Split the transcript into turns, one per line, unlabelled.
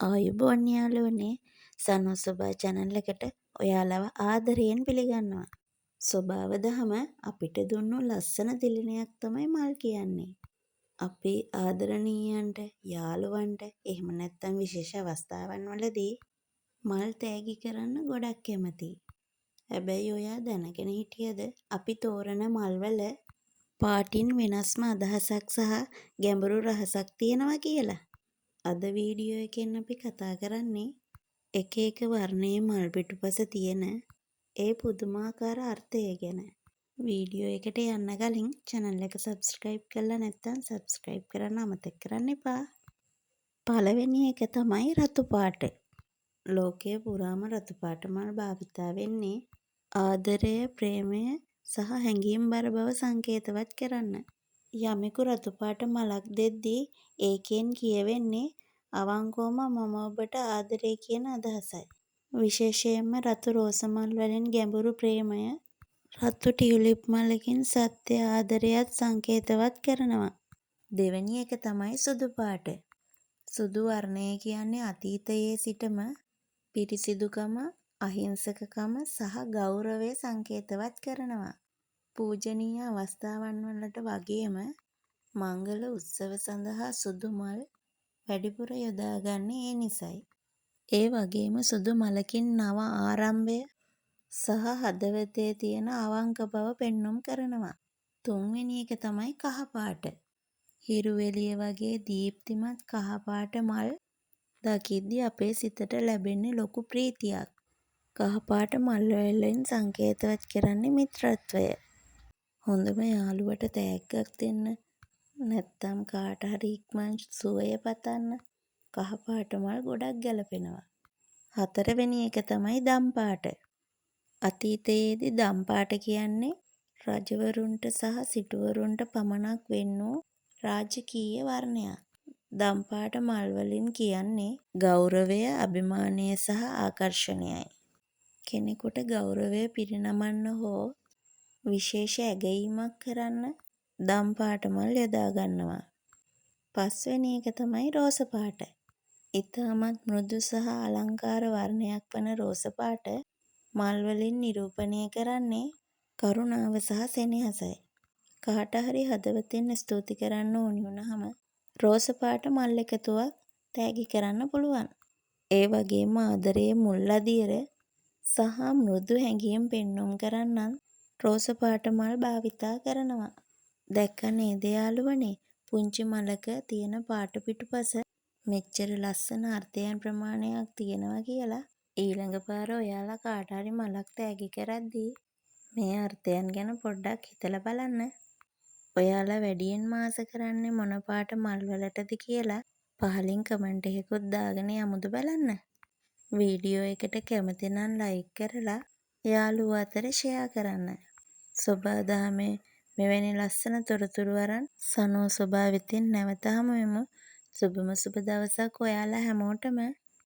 ආයුබෝවන් යාළුවනේ සනෝ සොබා channel එකට ඔයාලව ආදරයෙන් පිළිගන්නවා. ස්වභාව දහම අපිට දුන්නු ලස්සන දිලණයක් තමයි මල් කියන්නේ. අපේ ආදරණීයන්ට, යාළුවන්ට එහෙම නැත්නම් විශේෂ අවස්ථාවන් වලදී මල් තෑගි කරන්න ගොඩක් කැමතියි. හැබැයි ඔයා දැනගෙන හිටියද අපි තෝරන මල්වල පාටින් වෙනස්ම අදහසක් සහ ගැඹුරු රහසක් තියෙනවා කියලා? අද වීඩියෝ එකෙන් අපි කතා කරන්නේ එක එක වර්ණයේ මල් පිටුපස තියෙන ඒ පුදුමාකාර අර්ථය ගැන. වීඩියෝ එකට යන්න කලින් channel එක subscribe කරලා නැත්නම් subscribe කරන්න අමතක කරන්න එපා. පළවෙනි එක තමයි රතු පාට. ලෝකයේ පුරාම රතු පාට මල් භාවිතා වෙන්නේ ආදරය, ප්‍රේමය සහ හැඟීම්බර බව සංකේතවත් කරන්න. යමෙකු රතු පාට මලක් දෙද්දී ඒකෙන් කියවෙන්නේ අවංකවම මම ඔබට ආදරේ කියන අදහසයි. විශේෂයෙන්ම රතු රෝස මල් වලින් ගැඹුරු ප්‍රේමය, රතු ටියුලිප් මලකින් සත්‍ය ආදරයත් සංකේතවත් කරනවා. දෙවෙනි එක තමයි සුදු පාට. සුදු වර්ණය කියන්නේ අතීතයේ සිටම පිරිසිදුකම, අහිංසකකම සහ ගෞරවය සංකේතවත් කරනවා. පූජනීය අවස්ථාවන් වලට වගේම මංගල උත්සව සඳහා සුදු මල් වැඩිපුර යොදාගන්නේ ඒ නිසයි. ඒ වගේම සුදු මලකින් නව ආරම්භය සහ හදවතේ තියෙන අවංක බව පෙන්눔 කරනවා. තුන්වෙනි එක තමයි කහ පාට. හිරු එළිය වගේ දීප්තිමත් කහ පාට මල් දකිද්දී අපේ සිතට ලැබෙන්නේ ලොකු ප්‍රීතියක්. කහ පාට මල් වලින් සංකේතවත් කරන්නේ මිත්‍රත්වය. හොඳම යාළුවට තෑග්ගක් දෙන්න නැත්නම් කාට හරි ඉක්මන් සුවය පතන්න කහ පාට මල් ගොඩක් ගැලපෙනවා. හතරවෙනි එක තමයි දම් පාට. අතීතයේදී දම් පාට කියන්නේ රජවරුන්ට සහ සිටුවරුන්ට පමණක් වෙන් වූ රාජකීය වර්ණයක්. දම් පාට මල් වලින් කියන්නේ ගෞරවය, අභිමානය සහ ආකර්ෂණයයි. කෙනෙකුට ගෞරවය පිරිනමන්න හෝ විශේෂ ඇගයීමක් කරන්න දම් පාට මල් යොදා ගන්නවා. පස්වෙනි එක තමයි රෝස පාට. ඉතාමත් මෘදු සහ අලංකාර වර්ණයක් වන රෝස පාට මල් වලින් නිරූපණය කරන්නේ කරුණාව සහ සෙනෙහසයි. කාට හරි හදවතින් ස්තුති කරන්න ඕනි වුණාම රෝස පාට මල් එකතුවක් තෑගි කරන්න පුළුවන්. ඒ වගේම ආදරයේ මුල් අදියර සහ මෘදු හැඟීම් පෙන්눔 කරන්නත් රෝස පාට මල් භාවිතා කරනවා. දැක්ක නේද යාළුවනේ පුංචි මලක තියෙන පාට පිටුපස මෙච්චර ලස්සන අර්ථයන් ප්‍රමාණයක් තියෙනවා කියලා. ඊළඟ පාර ඔයාලා කාට හරි මලක් තෑගි කරද්දී මේ අර්ථයන් ගැන පොඩ්ඩක් හිතලා බලන්න. ඔයාලා වැඩියෙන් ආස කරන්නේ මොන පාට මල් වලටද කියලා පහලින් කමෙන්ට් එකකුත් දාගෙන යමුද බලන්න. වීඩියෝ එකට කැමති නම් ලයික් කරලා යාළුවෝ අතර ෂෙයා කරන්න. සොබා දහමේ මෙවැනි ලස්සන තොරතුරු අරන් සනෝ සොබා වෙතින් නැවත හමු වෙමු. සුබම සුබ දවසක් ඔයාලා හැමෝටම.